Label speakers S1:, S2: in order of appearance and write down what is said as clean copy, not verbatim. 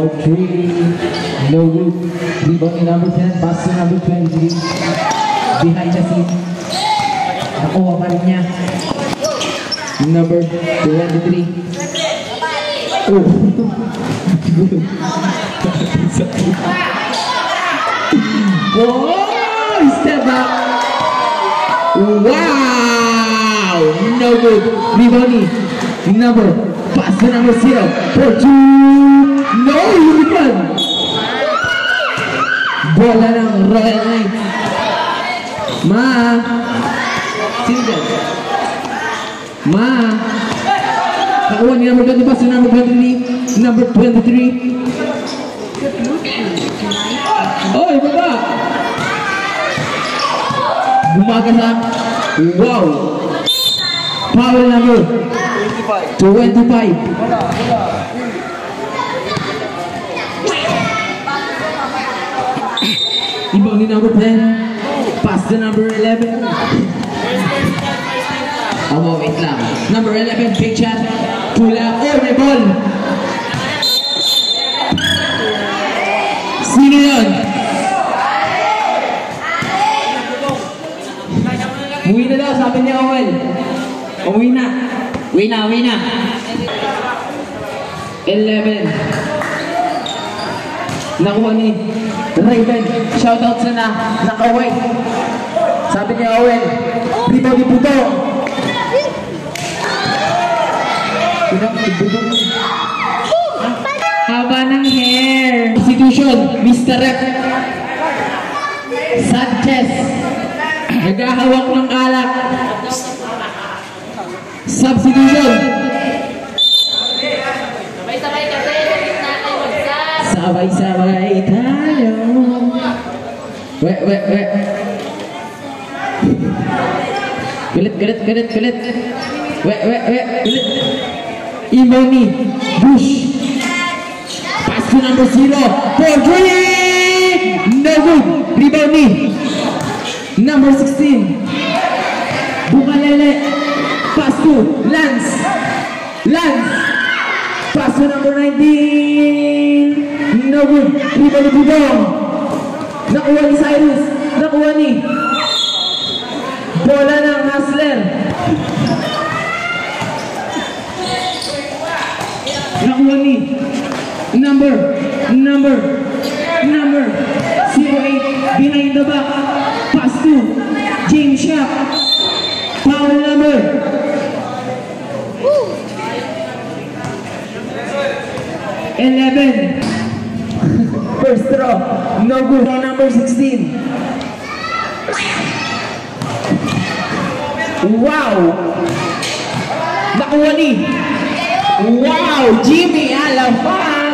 S1: 3. No good. Rebound ni number 10. Pass to number 20. Behind the scene. Nakuha pa rin niya. Number 23. Oh. Oh, step back. Wow. No good. Rebound ni number. Pass to number 0. For 2. No, Unicorn. Bola ng Royal Knights. Single. Nakuha ni number 20, pass to number 23. Number 23. Oh, baba. Gumagana. Wow. Foul number 25. Ibang ni number 10. Pass to number 11. Wait lang. Number 11, big shot. Pula. Oh, may ball. Sino yun? Uwi na daw, sabi niya Owel. Uwi na. Uwi na. 11. Nakuha ni Raven. Shoutout sa nakaway. Sabi niya Owel. Rebound ni Puto. Haba ng hair. Substitution, Mr. Rep Sanchez. Naghahawak ng alak. Substitution. Sabay-sabay tayo. Wait. Galit. Wait. Imoni Bush. Pass to number 0 for 3. No good. Rebound ni number 16. Bukalele. Pass to Lance. Pass to number 19. No good. Rebound ni Budong. Nakuha ni Cyrus. Nakuha ni bola ng Hustler. Nakuha ni number 08 behind the back. Pass to James Sharp. Foul number 11. First throw. No good. Number 16. Wow. Nakuha ni Jimmy Alafan.